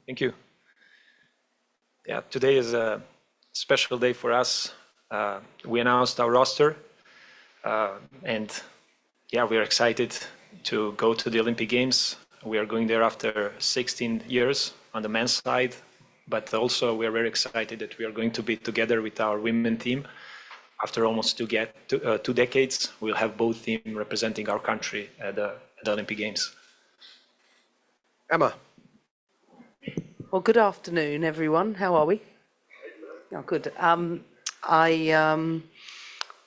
Thank you. Yeah, today is a special day for us. We announced our roster, and yeah, we are excited to go to the Olympic Games. We are going there after 16 years on the men's side, but also we are very excited that we are going to be together with our women team. After almost two decades, we'll have both teams representing our country at the Olympic Games. Emma. Well, good afternoon, everyone. How are we? Oh, good. I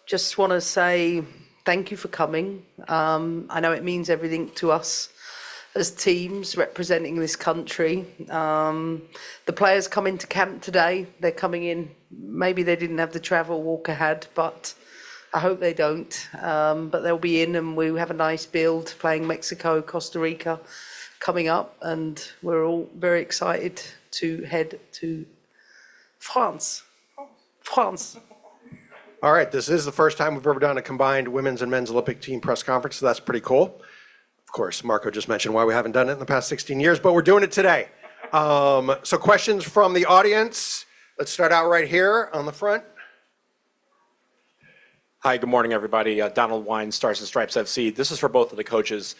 just want to say thank you for coming. I know it means everything to us as teams representing this country. The players come into camp today. They're coming in. Maybe they didn't have the travel Walker had, but I hope they don't. But they'll be in, and we have a nice build playing Mexico, Costa Rica coming up, and we're all very excited to head to France. All right, this is the first time we've ever done a combined women's and men's Olympic team press conference, so that's pretty cool. Of course, Marco just mentioned why we haven't done it in the past 16 years, but we're doing it today. So questions from the audience. Let's start out right here on the front. Hi, good morning, everybody. Donald Wine, Stars and Stripes FC. This is for both of the coaches.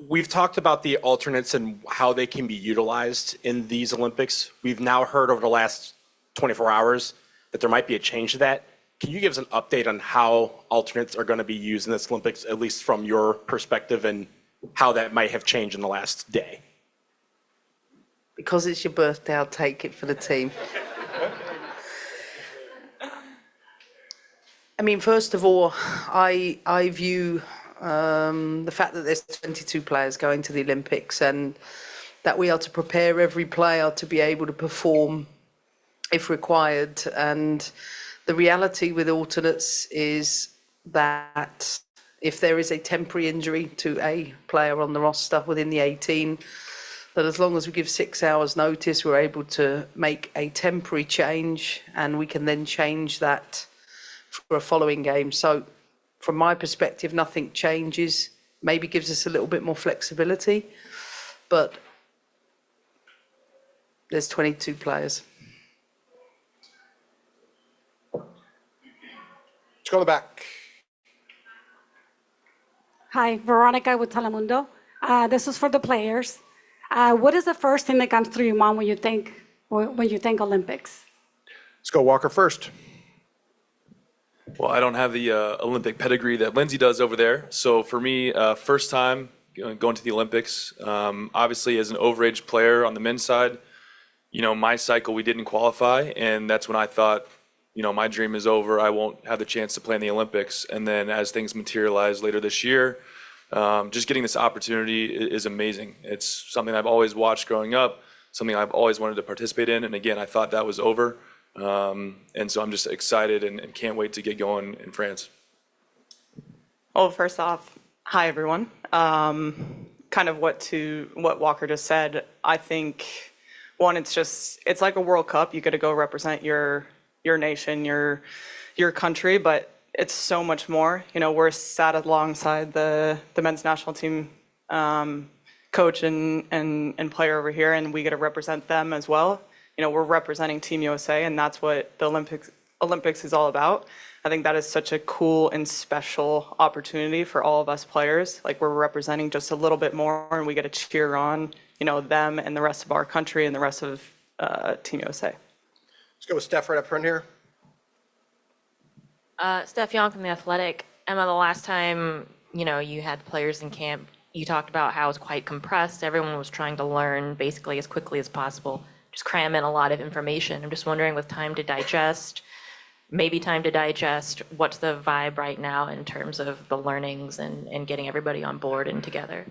We've talked about the alternates and how they can be utilized in these Olympics. We've now heard over the last 24 hours that there might be a change to that. Can you give us an update on how alternates are going to be used in this Olympics, at least from your perspective, and how that might have changed in the last day? Because it's your birthday, I'll take it for the team. I mean, first of all, I view the fact that there's 22 players going to the Olympics and that we are to prepare every player to be able to perform if required. And the reality with alternates is that if there is a temporary injury to a player on the roster within the 18, that as long as we give 6 hours notice, we're able to make a temporary change, and we can then change that for a following game. So from my perspective, nothing changes. Maybe gives us a little bit more flexibility, but there's 22 players. Let's go in the back. Hi, Veronica with Telemundo. This is for the players. What is the first thing that comes through your mind when you think Olympics? Let's go Walker first. Well, I don't have the Olympic pedigree that Lindsay does over there. So for me, first time going to the Olympics, obviously as an overage player on the men's side, my cycle, we didn't qualify. And that's when I thought, my dream is over. I won't have the chance to play in the Olympics. And then as things materialize later this year, just getting this opportunity is amazing. It's something I've always watched growing up, something I've always wanted to participate in. And again, I thought that was over. And so I'm just excited and can't wait to get going in France. Well, first off, hi, everyone. Kind of what Walker just said. I think, one, it's like a World Cup. You get to go represent your nation, your country, but it's so much more. We're sat alongside the men's national team coach and player over here, and we get to represent them as well. We're representing Team USA, and that's what the Olympics is all about. I think that is such a cool and special opportunity for all of us players. Like, we're representing just a little bit more, and we get to cheer on, them and the rest of our country and the rest of Team USA. Let's go with Steph right up front here. Steph Young from The Athletic. Emma, the last time, you had players in camp, you talked about how it was quite compressed. Everyone was trying to learn basically as quickly as possible. Just cram in a lot of information. I'm just wondering, with time to digest, what's the vibe right now in terms of the learnings and getting everybody on board and together?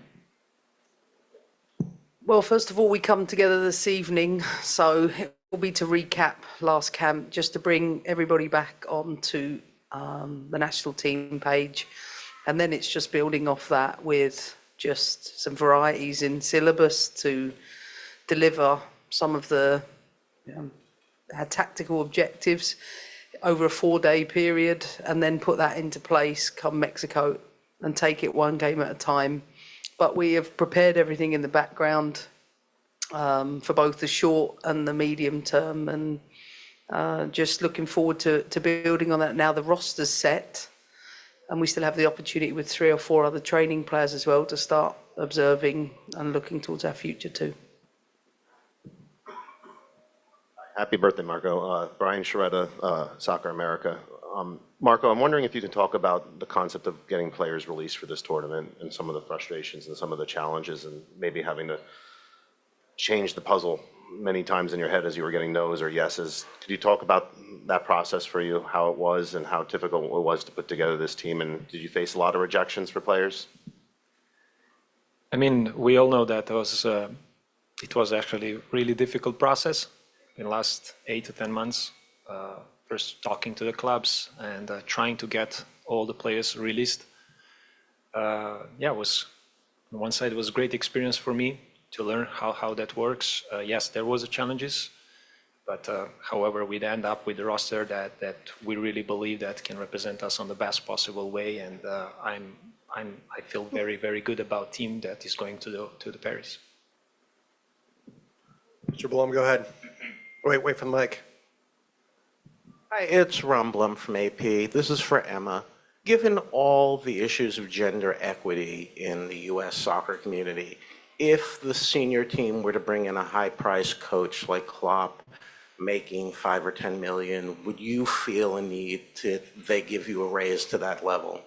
Well, first of all, we come together this evening, so it will be to recap last camp, just to bring everybody back onto the national team page. And then it's just building off that with just some varieties in syllabus to deliver some of the tactical objectives. over a 4-day period and then put that into place come Mexico and take it one game at a time. But we have prepared everything in the background for both the short and the medium term, and just looking forward to building on that. Now the roster's set, and we still have the opportunity with 3 or 4 other training players as well to start observing and looking towards our future too. Happy birthday, Marco. Brian Sharetta, Soccer America. Marco, I'm wondering if you can talk about the concept of getting players released for this tournament and some of the frustrations and some of the challenges and maybe having to change the puzzle many times in your head as you were getting no's or yeses. Could you talk about that process for you, how it was and how difficult it was to put together this team? And did you face a lot of rejections for players? I mean, we all know that it was actually a really difficult process in the last 8 to 10 months. First talking to the clubs and trying to get all the players released. It was, on one side, it was a great experience for me to learn how that works. Yes, there was challenges, but however, we'd end up with a roster that we really believe that can represent us on the best possible way. And I feel very, very good about team that is going to the Paris. Mr. Blum, go ahead. Wait for the mic. Hi, it's Ron Blum from AP. This is for Emma. Given all the issues of gender equity in the U.S. soccer community, if the senior team were to bring in a high-priced coach like Klopp, making $5 or $10 million, would you feel a need to they give you a raise to that level?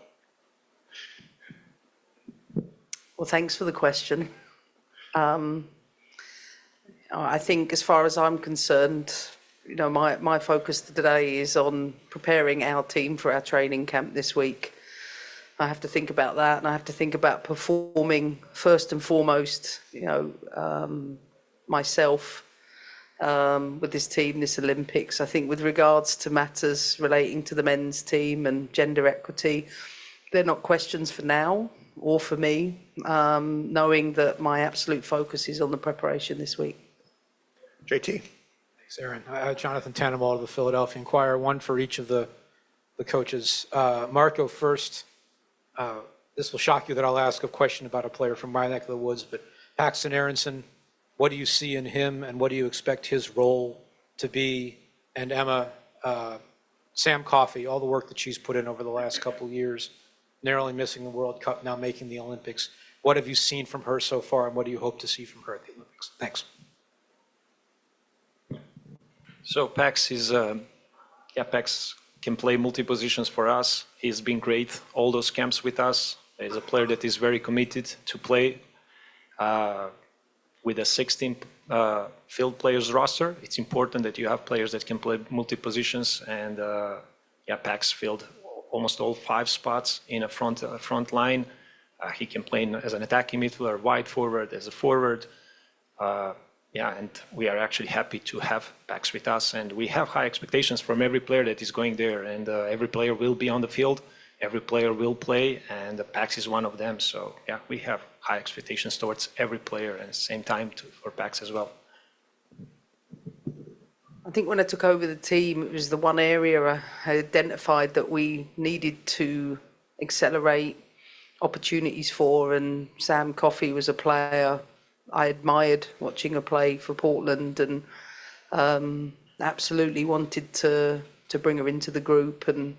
Well, thanks for the question. I think as far as I'm concerned, my focus today is on preparing our team for our training camp this week. I have to think about that, and I have to think about performing first and foremost, myself with this team, this Olympics. I think with regards to matters relating to the men's team and gender equity, they're not questions for now or for me, knowing that my absolute focus is on the preparation this week. JT. Thanks, Aaron. Jonathan Tannenwald of the Philadelphia Inquirer, one for each of the coaches. Marco first. This will shock you that I'll ask a question about a player from my neck of the woods, but Paxton Aronson, what do you see in him and what do you expect his role to be? And Emma, Sam Coffey, all the work that she's put in over the last couple of years, narrowly missing the World Cup, now making the Olympics. What have you seen from her so far and what do you hope to see from her at the Olympics? Thanks. So Pax Pax can play multi-positions for us. He's been great all those camps with us. He's a player that is very committed to play with a 16 field players roster. It's important that you have players that can play multi-positions, and Pax filled almost all 5 spots in a front line. He can play as an attacking midfielder, wide forward, as a forward. And we are actually happy to have Pax with us, and we have high expectations from every player that is going there, and every player will be on the field, every player will play, and Pax is one of them. So we have high expectations towards every player, and at the same time for Pax as well. I think when I took over the team, it was the one area I identified that we needed to accelerate opportunities for, and Sam Coffey was a player I admired watching her play for Portland, and absolutely wanted to bring her into the group. And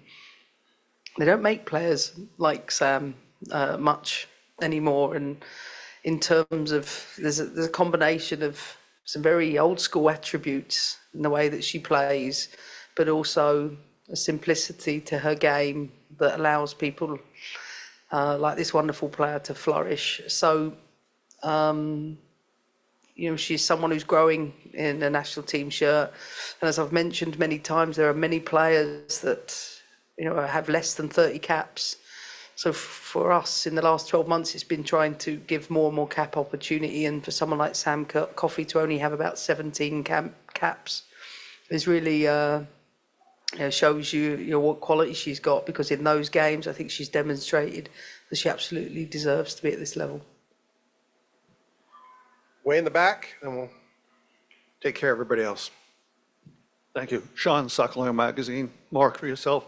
they don't make players like Sam much anymore. And in terms of, there's a combination of some very old school attributes in the way that she plays, but also a simplicity to her game that allows people like this wonderful player to flourish. So she's someone who's growing in a national team shirt. And as I've mentioned many times, there are many players that, have less than 30 caps. So for us in the last 12 months, it's been trying to give more and more cap opportunity. And for someone like Sam Coffey to only have about 17 caps is really, shows you what quality she's got, because in those games, I think she's demonstrated that she absolutely deserves to be at this level. Way in the back, and we'll take care of everybody else. Thank you. Sean, Soccer Magazine. Mark, for yourself.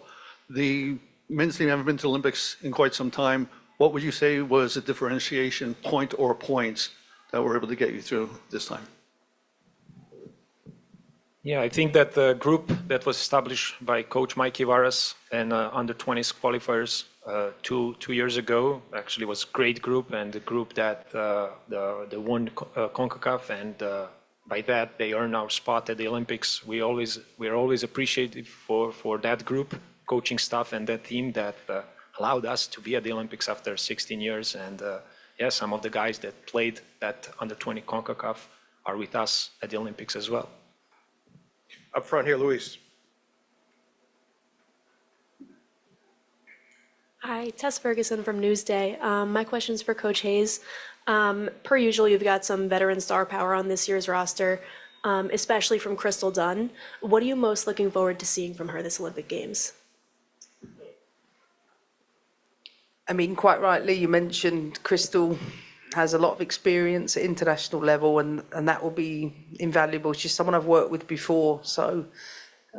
The men's team haven't been to Olympics in quite some time. What would you say was a differentiation point or points that were able to get you through this time? Yeah, I think that the group that was established by Coach Mike Ivaras and under 20s qualifiers 2 years ago actually was a great group, and the group that the won CONCACAF, and by that they earned our spot at the Olympics. We are always appreciative for that group, coaching staff, and that team that allowed us to be at the Olympics after 16 years. And yeah, some of the guys that played that under 20 CONCACAF are with us at the Olympics as well. Up front here, Luis. Hi, Tess Ferguson from Newsday. My question's for Coach Hayes. Per usual, you've got some veteran star power on this year's roster, especially from Crystal Dunn. What are you most looking forward to seeing from her this Olympic Games? I mean, quite rightly, you mentioned Crystal has a lot of experience at international level, and that will be invaluable. She's someone I've worked with before, so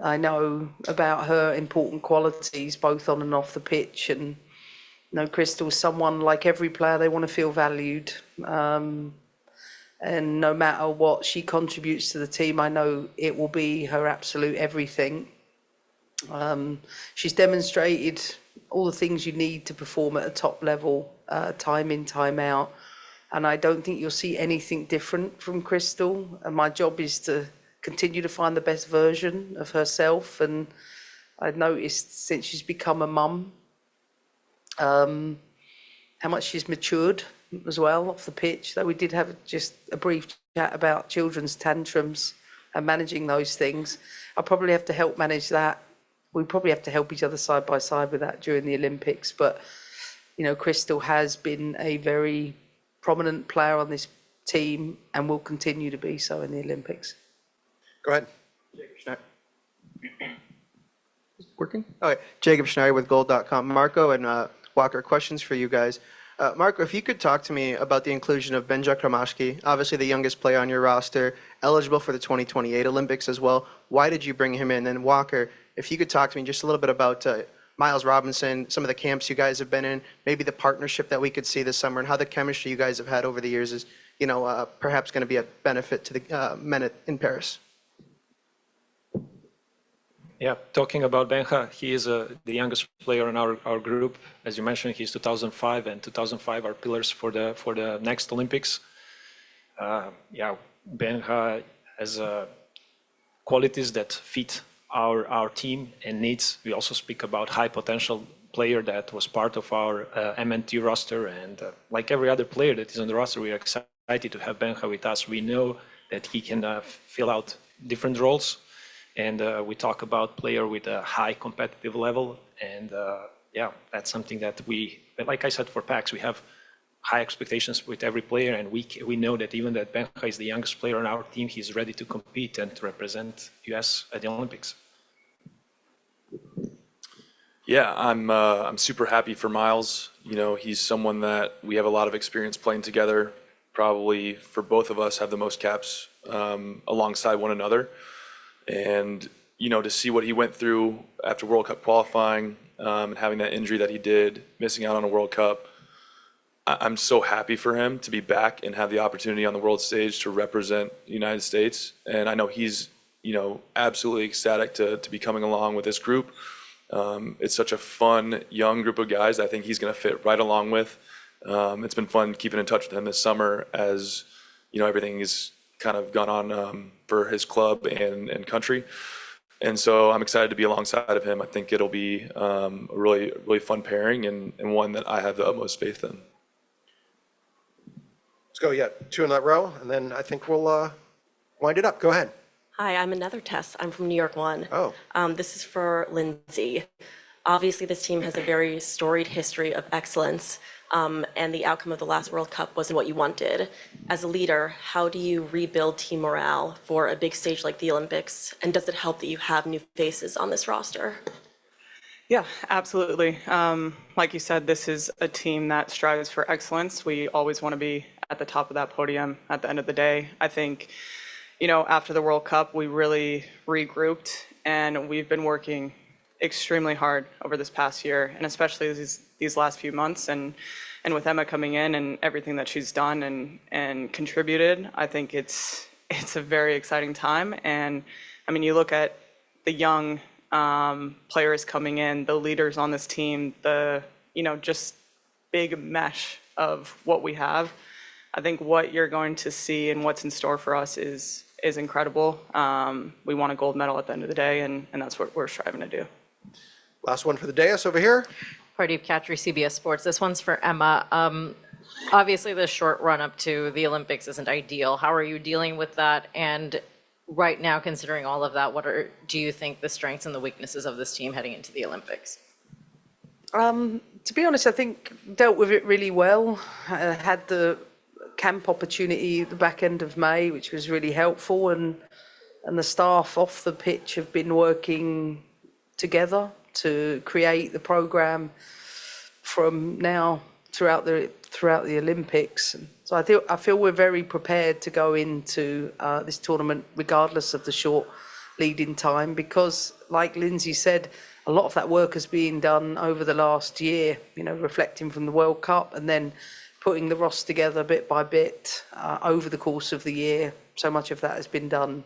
I know about her important qualities, both on and off the pitch. And you know, Crystal's someone, like every player, they want to feel valued. And no matter what she contributes to the team, I know it will be her absolute everything. She's demonstrated all the things you need to perform at a top level, time in, time out. And I don't think you'll see anything different from Crystal. And my job is to continue to find the best version of herself. And I've noticed since she's become a mum, how much she's matured as well off the pitch. Though we did have just a brief chat about children's tantrums and managing those things. I'll probably have to help manage that. We probably have to help each other side by side with that during the Olympics. But, you know, Crystal has been a very prominent player on this team and will continue to be so in the Olympics. Go ahead. Working? Okay. Jacob Schneider with Gold.com. Marco and Walker, questions for you guys. Marco, if you could talk to me about the inclusion of Benja Kramashki, obviously the youngest player on your roster, eligible for the 2028 Olympics as well. Why did you bring him in? And Walker, if you could talk to me just a little bit about Miles Robinson, some of the camps you guys have been in, maybe the partnership that we could see this summer, and how the chemistry you guys have had over the years is, you know, perhaps going to be a benefit to the men in Paris. Yeah, talking about Benja, he is the youngest player in our group. As you mentioned, he's 2005, and 2005 are pillars for the next Olympics. Yeah, Benja has qualities that fit our team and needs. We also speak about high potential player that was part of our MNT roster, and like every other player that is on the roster, we are excited to have Benja with us. We know that he can fill out different roles. And we talk about player with a high competitive level, and yeah, that's something that like I said, for PAX, we have high expectations with every player, and we know that even that Benja is the youngest player on our team, he's ready to compete and to represent US at the Olympics. Yeah, I'm super happy for Miles. You know, he's someone that we have a lot of experience playing together. Probably for both of us have the most caps alongside one another. And, you know, to see what he went through after World Cup qualifying and having that injury that he did, missing out on a World Cup, I'm so happy for him to be back and have the opportunity on the world stage to represent the United States. And I know he's, you know, absolutely ecstatic to be coming along with this group. It's such a fun, young group of guys that I think he's going to fit right along with. It's been fun keeping in touch with him this summer as, you know, everything is kind of gone on for his club and country. And so I'm excited to be alongside of him. I think it'll be a really, really fun pairing and one that I have the utmost faith in. Let's go, yeah, 2 in that row, and then I think we'll wind it up. Go ahead. Hi, I'm another Tess. I'm from New York One. Oh. This is for Lindsay. Obviously, this team has a very storied history of excellence, and the outcome of the last World Cup wasn't what you wanted. As a leader, how do you rebuild team morale for a big stage like the Olympics? And does it help that you have new faces on this roster? Yeah, absolutely. Like you said, this is a team that strives for excellence. We always want to be at the top of that podium at the end of the day. I think, after the World Cup, we really regrouped, and we've been working extremely hard over this past year, and especially these last few months. And with Emma coming in and everything that she's done and contributed, I think it's a very exciting time. And I mean, you look at the young players coming in, the leaders on this team, just big mesh of what we have. I think what you're going to see and what's in store for us is incredible. We want a gold medal at the end of the day, and that's what we're striving to do. Last one for the dais over here. Pardeep Khatri, CBS Sports. This one's for Emma. Obviously, the short run up to the Olympics isn't ideal. How are you dealing with that? And right now, considering all of that, do you think the strengths and the weaknesses of this team heading into the Olympics? To be honest, I think dealt with it really well. Had the camp opportunity at the back end of May, which was really helpful, and the staff off the pitch have been working together to create the program from now throughout the Olympics. So I feel we're very prepared to go into this tournament regardless of the short lead-in time, because like Lindsay said, a lot of that work has been done over the last year, reflecting from the World Cup and then putting the roster together bit by bit over the course of the year. So much of that has been done.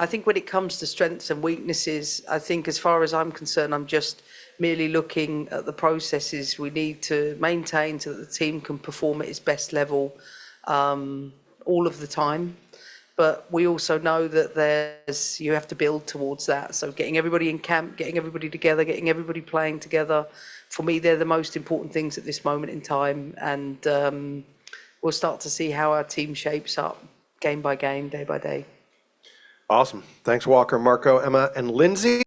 I think when it comes to strengths and weaknesses, I think as far as I'm concerned, I'm just merely looking at the processes we need to maintain so that the team can perform at its best level all of the time. But we also know that you have to build towards that. So getting everybody in camp, getting everybody together, getting everybody playing together, for me, they're the most important things at this moment in time. And we'll start to see how our team shapes up game by game, day by day. Awesome. Thanks, Walker, Marco, Emma, and Lindsay.